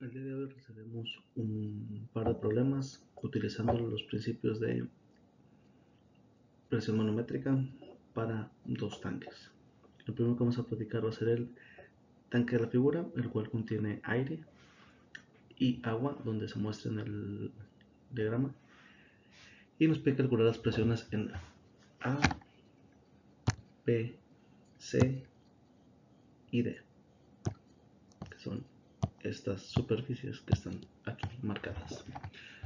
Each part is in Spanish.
El día de hoy resolvemos un par de problemas utilizando los principios de presión manométrica para dos tanques. El primero que vamos a platicar va a ser el tanque de la figura, el cual contiene aire y agua, donde se muestra en el diagrama, y nos pide calcular las presiones en A, B, C y D, que son estas superficies que están aquí marcadas.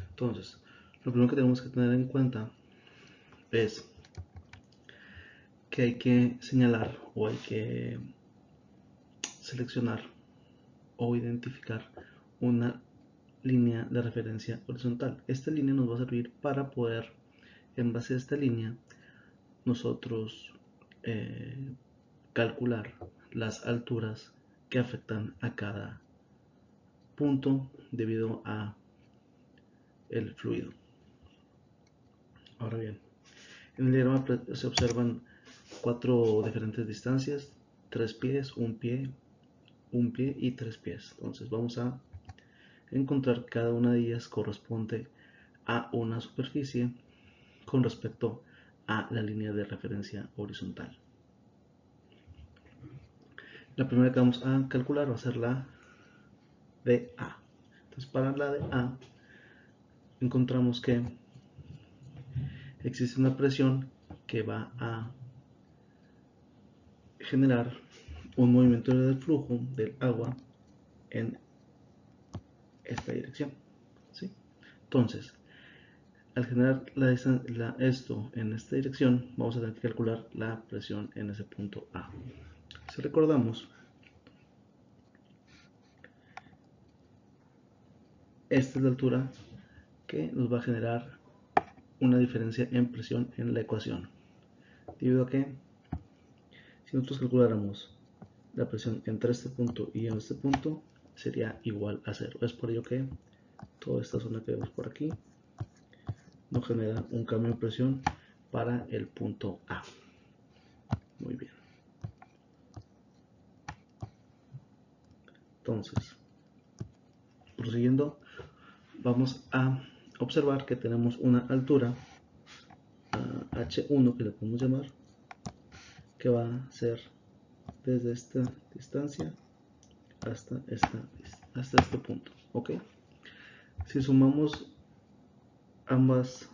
Entonces, lo primero que tenemos que tener en cuenta es que hay que señalar o hay que seleccionar o identificar una línea de referencia horizontal. Esta línea nos va a servir para poder, en base a esta línea, nosotros calcular las alturas que afectan a cada punto debido a el fluido. Ahora bien, en el diagrama se observan 4 diferentes distancias: 3 pies, un pie y 3 pies. Entonces vamos a encontrar que cada una de ellas corresponde a una superficie con respecto a la línea de referencia horizontal. La primera que vamos a calcular va a ser la de A. Entonces, para la de A encontramos que existe una presión que va a generar un movimiento del flujo del agua en esta dirección, ¿sí? Entonces, al generar esto en esta dirección, vamos a tener que calcular la presión en ese punto A. Si recordamos, esta es la altura que nos va a generar una diferencia en presión en la ecuación, debido a que si nosotros calculáramos la presión entre este punto y en este punto, sería igual a 0. Es por ello que toda esta zona que vemos por aquí nos genera un cambio de presión para el punto A. Muy bien. Entonces, prosiguiendo, vamos a observar que tenemos una altura H1, que le podemos llamar, que va a ser desde esta distancia hasta este punto, ¿ok? Si sumamos ambas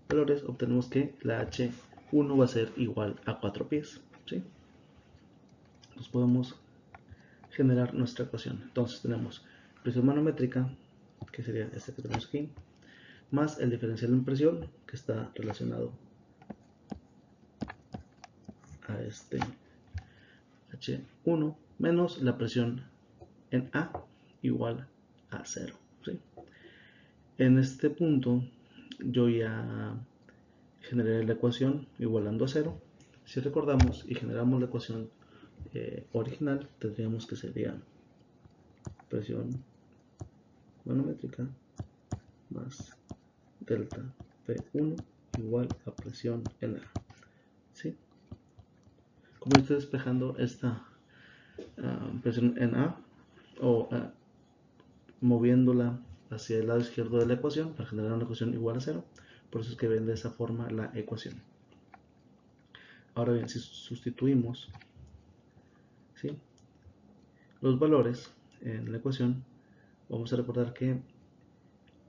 valores, obtenemos que la H1 va a ser igual a 4 pies, ¿sí? Entonces podemos generar nuestra ecuación. Entonces tenemos presión manométrica, que sería esta que tenemos aquí, más el diferencial en presión, que está relacionado a este H1, menos la presión en A, igual a 0, ¿sí? En este punto yo ya generé la ecuación igualando a 0. Si recordamos y generamos la ecuación original, tendríamos que sería presión manométrica más delta P1 igual a presión en A, ¿sí? Como estoy despejando esta presión en A, o moviéndola hacia el lado izquierdo de la ecuación para generar una ecuación igual a 0, por eso es que ven de esa forma la ecuación. Ahora bien, si sustituimos, ¿sí?, los valores en la ecuación, vamos a recordar que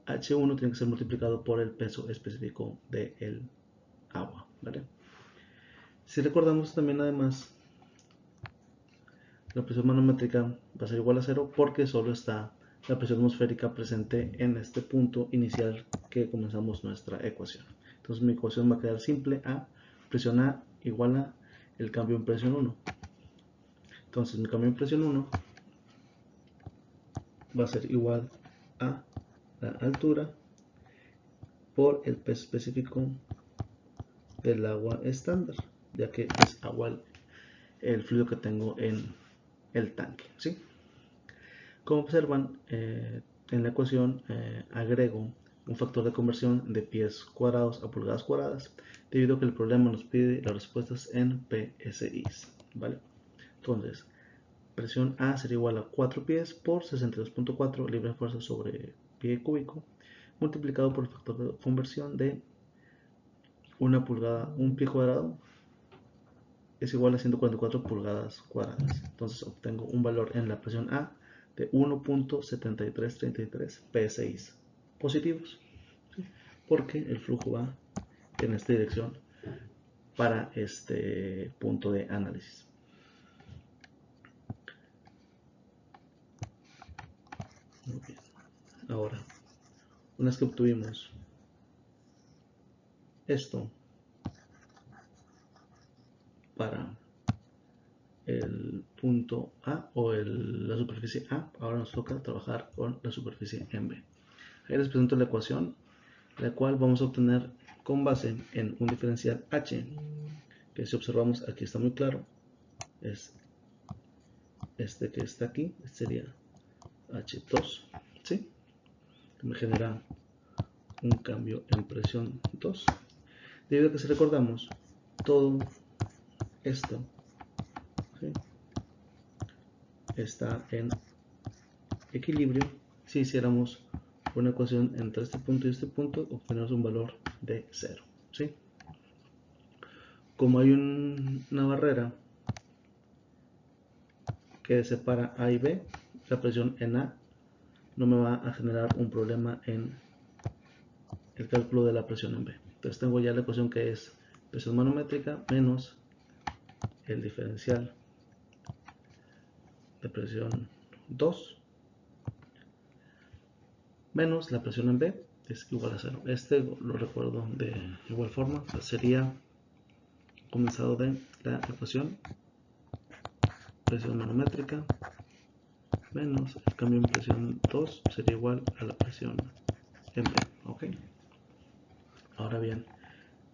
H1 tiene que ser multiplicado por el peso específico del agua, ¿vale? Si recordamos también, además, la presión manométrica va a ser igual a 0 porque solo está la presión atmosférica presente en este punto inicial que comenzamos nuestra ecuación. Entonces mi ecuación va a quedar simple: presión A igual a el cambio en presión 1. Entonces mi cambio en presión 1 va a ser igual a la altura por el peso específico del agua estándar, ya que es agua el fluido que tengo en el tanque, ¿sí? Como observan, en la ecuación agrego un factor de conversión de pies cuadrados a pulgadas cuadradas, debido a que el problema nos pide las respuestas en PSI, ¿vale? Entonces, presión A sería igual a 4 pies por 62.4 libras de fuerza sobre pie cúbico, multiplicado por el factor de conversión de 1 pulgada, un pie cuadrado es igual a 144 pulgadas cuadradas. Entonces obtengo un valor en la presión A de 1.7333 psi positivos, ¿sí? Porque el flujo va en esta dirección para este punto de análisis. Muy bien. Ahora, una vez que obtuvimos esto para el punto A o la superficie A, ahora nos toca trabajar con la superficie en B. Ahí les presento la ecuación, la cual vamos a obtener con base en un diferencial H, que si observamos aquí está muy claro, es este que está aquí, este sería H2, ¿sí? Que me genera un cambio en presión 2. Debido a que si recordamos, todo esto, ¿sí?, está en equilibrio. Si hiciéramos una ecuación entre este punto y este punto, obtenemos un valor de 0, ¿sí? Como hay una barrera que separa A y B, la presión en A no me va a generar un problema en el cálculo de la presión en B. Entonces tengo ya la ecuación que es presión manométrica menos el diferencial de presión 2 menos la presión en B es igual a 0. Este lo recuerdo de igual forma, pues sería comenzado de la ecuación presión manométrica menos el cambio en presión 2 sería igual a la presión en B. ¿Ok? Ahora bien,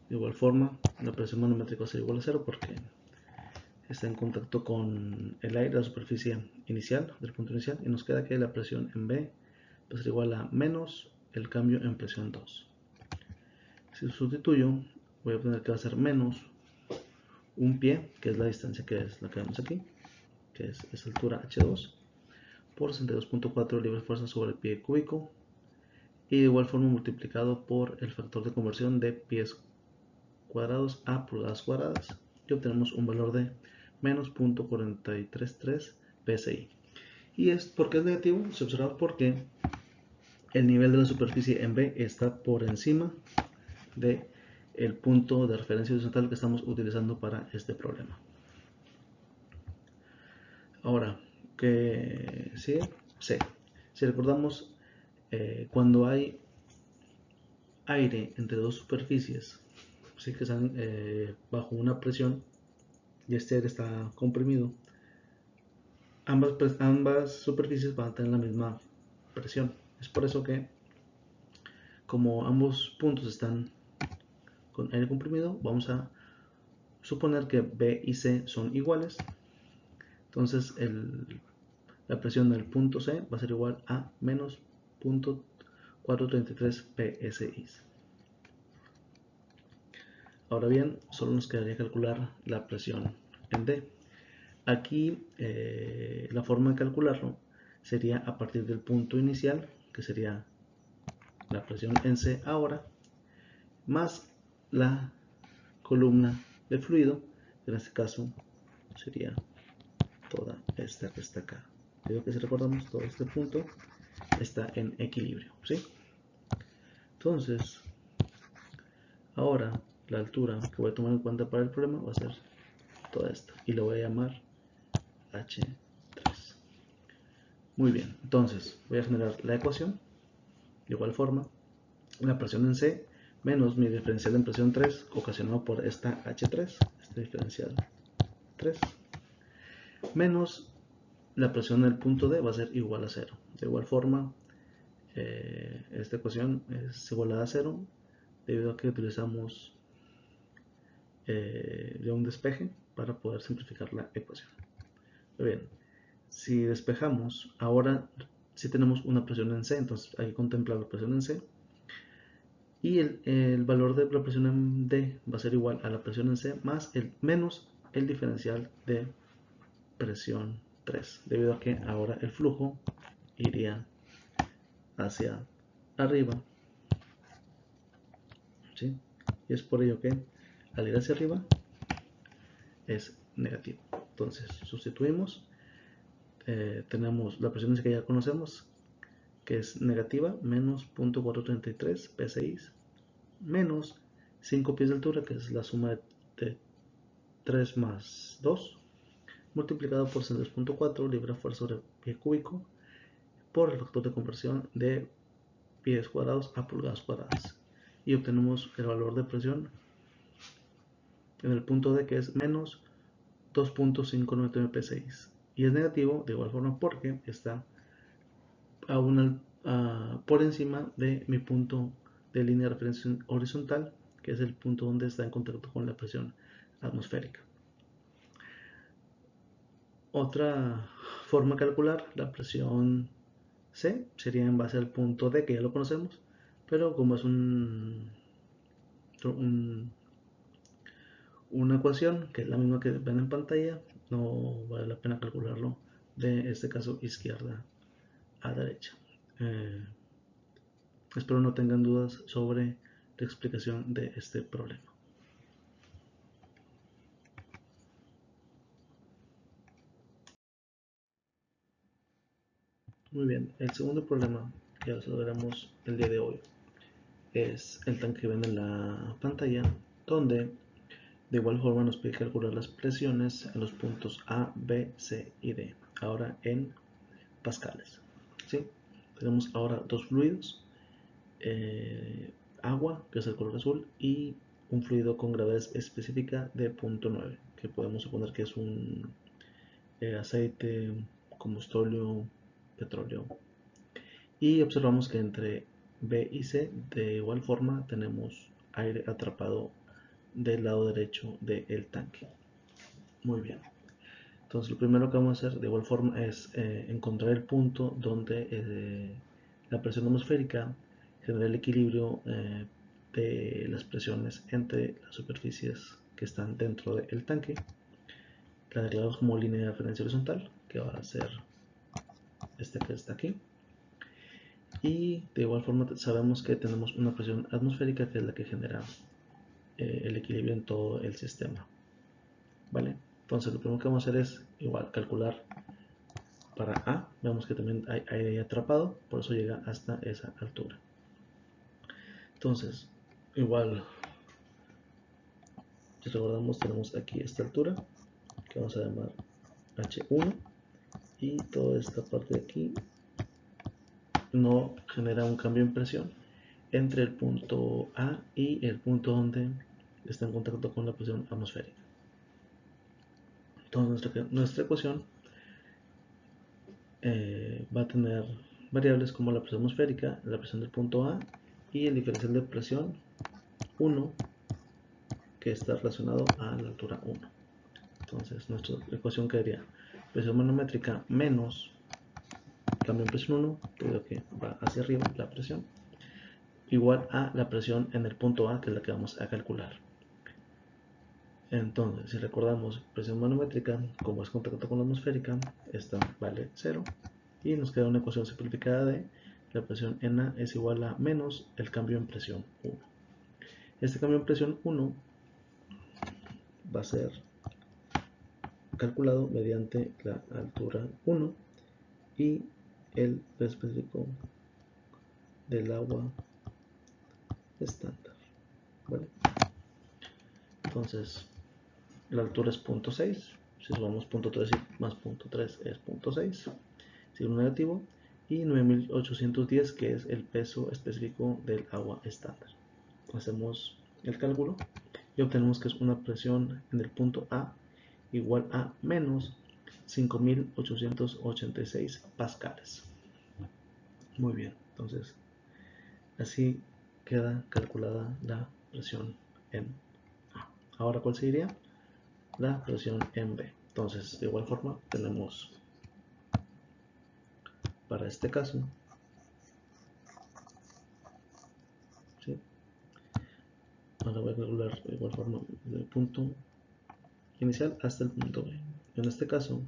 de igual forma la presión manométrica sería igual a 0 porque está en contacto con el aire, la superficie inicial del punto inicial, y nos queda que la presión en B pues sería igual a menos el cambio en presión 2. Si sustituyo, voy a obtener que va a ser menos un pie, que es la distancia que es la que vemos aquí, que es esa altura H2, por 62.4 libras de fuerza sobre el pie cúbico, y de igual forma multiplicado por el factor de conversión de pies cuadrados a pulgadas cuadradas, y obtenemos un valor de menos 0.433 psi. ¿Y es porque es negativo? Se observa porque el nivel de la superficie en B está por encima de el punto de referencia horizontal que estamos utilizando para este problema. Ahora, ¿qué sigue? C. Si recordamos, cuando hay aire entre dos superficies, ¿sí?, que están bajo una presión y este aire está comprimido, ambas superficies van a tener la misma presión. Es por eso que, como ambos puntos están con aire comprimido, vamos a suponer que B y C son iguales. Entonces la presión del punto C va a ser igual a menos 0.433 psi. Ahora bien, solo nos quedaría calcular la presión en D. Aquí la forma de calcularlo sería a partir del punto inicial, que sería la presión en C ahora, más la columna de fluido, en este caso sería toda esta que está acá. Creo que si recordamos, todo este punto está en equilibrio, ¿sí? Entonces, ahora la altura que voy a tomar en cuenta para el problema va a ser toda esta, y lo voy a llamar H3. Muy bien, entonces voy a generar la ecuación. De igual forma, la presión en C menos mi diferencial en presión 3 ocasionado por esta H3, este diferencial 3, menos la presión del punto D va a ser igual a 0. De igual forma, esta ecuación es igual a 0 debido a que utilizamos ya un despeje para poder simplificar la ecuación. Muy bien, si despejamos, ahora sí tenemos una presión en C, entonces hay que contemplar la presión en C. Y el valor de la presión en D va a ser igual a la presión en C más menos el diferencial de presión 3, debido a que ahora el flujo iría hacia arriba, ¿sí? Y es por ello que al ir hacia arriba es negativo. Entonces sustituimos, tenemos la presión que ya conocemos, que es negativa, menos 0.433 psi, menos 5 pies de altura, que es la suma de 3 más 2, multiplicado por 62.4 libra fuerza sobre pie cúbico, por el factor de conversión de pies cuadrados a pulgadas cuadradas. Y obtenemos el valor de presión en el punto D, que es menos 2.599 psi. Y es negativo de igual forma porque está por encima de mi punto de línea de referencia horizontal, que es el punto donde está en contacto con la presión atmosférica. Otra forma de calcular la presión C sería en base al punto D, que ya lo conocemos, pero como es una ecuación que es la misma que ven en pantalla, no vale la pena calcularlo de este caso izquierda a derecha. Espero no tengan dudas sobre la explicación de este problema. Muy bien, el segundo problema que resolveremos el día de hoy es el tanque que ven en la pantalla, donde de igual forma nos pide calcular las presiones en los puntos A, B, C y D, ahora en pascales. ¿Sí? Tenemos ahora dos fluidos, agua, que es el color azul, y un fluido con gravedad específica de 0.9, que podemos suponer que es un aceite, combustóleo, petróleo. Y observamos que entre B y C de igual forma tenemos aire atrapado del lado derecho del tanque. Muy bien. Entonces lo primero que vamos a hacer de igual forma es encontrar el punto donde la presión atmosférica genera el equilibrio de las presiones entre las superficies que están dentro del tanque. La declaramos como línea de referencia horizontal, que va a ser este que está aquí. Y de igual forma sabemos que tenemos una presión atmosférica, que es la que genera el equilibrio en todo el sistema. ¿Vale? Entonces lo primero que vamos a hacer es igual calcular para A. Vemos que también hay aire atrapado, por eso llega hasta esa altura. Entonces igual, si recordamos, tenemos aquí esta altura que vamos a llamar H1, y toda esta parte de aquí no genera un cambio en presión entre el punto A y el punto donde está en contacto con la presión atmosférica. Entonces nuestra ecuación va a tener variables como la presión atmosférica, la presión del punto A y el diferencial de presión 1, que está relacionado a la altura 1. Entonces nuestra ecuación quedaría presión manométrica menos cambio en presión 1, debido que va hacia arriba la presión, igual a la presión en el punto A, que es la que vamos a calcular. Entonces, si recordamos, presión manométrica, como es contacto con la atmosférica, esta vale 0, y nos queda una ecuación simplificada de la presión en A es igual a menos el cambio en presión 1. Este cambio en presión 1 va a ser calculado mediante la altura 1 y el específico del agua estándar. ¿Vale? Entonces, la altura es 0.6, si sumamos 0.3 más 0.3 es 0.6, signo negativo, y 9810, que es el peso específico del agua estándar. Hacemos el cálculo y obtenemos que es una presión en el punto A igual a menos 5886 pascales. Muy bien, entonces así queda calculada la presión en A. Ahora, ¿cuál sería la presión en B? Entonces, de igual forma, tenemos para este caso, ¿sí? Ahora voy a calcular de igual forma del punto inicial hasta el punto B. En este caso,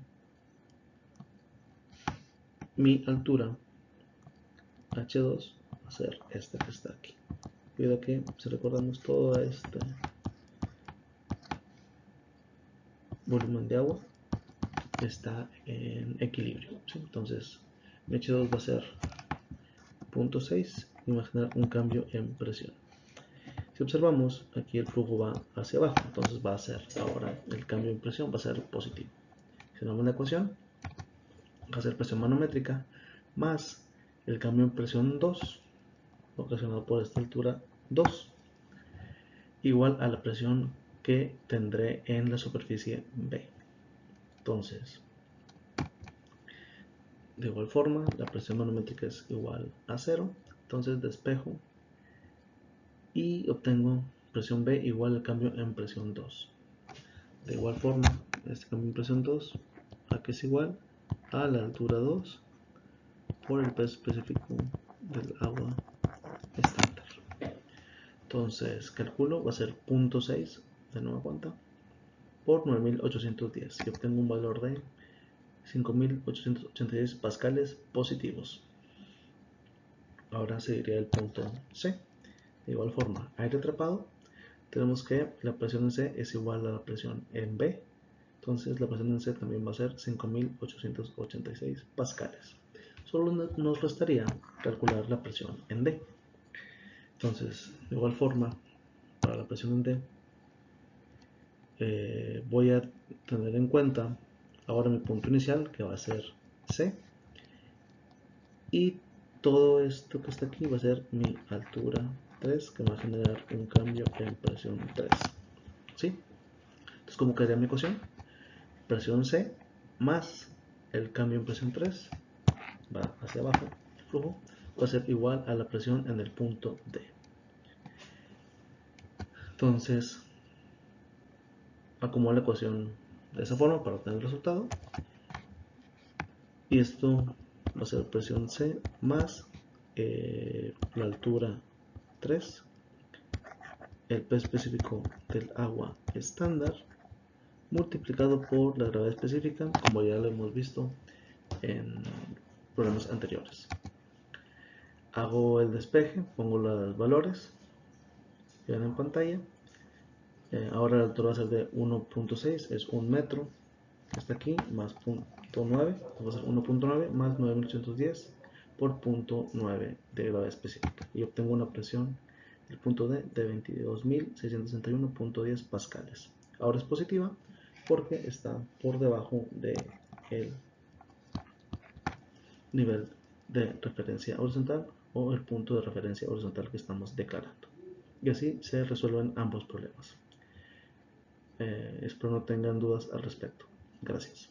mi altura H2 va a ser esta que está aquí. Cuidado que si recordamos todo este volumen de agua está en equilibrio, ¿sí? Entonces mi H2 va a ser 0.6, imaginar un cambio en presión. Si observamos, aquí el flujo va hacia abajo, entonces va a ser ahora el cambio en presión va a ser positivo. Si tenemos la ecuación, va a ser presión manométrica más el cambio en presión 2, ocasionado por esta altura 2, igual a la presión que tendré en la superficie B. Entonces, de igual forma, la presión manométrica es igual a 0, entonces despejo y obtengo presión B igual al cambio en presión 2. De igual forma, este cambio en presión 2 aquí es igual a la altura 2 por el peso específico del agua estándar. Entonces calculo, va a ser 0.6 de nueva cuenta por 9810 y obtengo un valor de 5886 pascales positivos. Ahora seguiría el punto C. De igual forma, aire atrapado, tenemos que la presión en C es igual a la presión en B. Entonces la presión en C también va a ser 5886 pascales. Solo nos restaría calcular la presión en D. Entonces, de igual forma, para la presión en D, voy a tener en cuenta ahora mi punto inicial, que va a ser C. Y todo esto que está aquí va a ser mi altura 3, que va a generar un cambio en presión 3. ¿Sí? Entonces, ¿cómo quedaría mi ecuación? Presión C más el cambio en presión 3 va hacia abajo, el flujo va a ser igual a la presión en el punto D. Entonces, acomodo la ecuación de esa forma para obtener el resultado. Y esto va a ser presión C más la altura 3, el peso específico del agua estándar, multiplicado por la gravedad específica, como ya lo hemos visto en programas anteriores. Hago el despeje, pongo los valores que ven en pantalla. Ahora la altura va a ser de 1.6, es 1 metro, que está aquí, más 0.9, va a ser 1.9 más 9810 por 0.9 de gravedad específica. Y obtengo una presión, el punto D, de 22.661.10 pascales. Ahora es positiva porque está por debajo del nivel de referencia horizontal o el punto de referencia horizontal que estamos declarando. Y así se resuelven ambos problemas. Espero no tengan dudas al respecto. Gracias.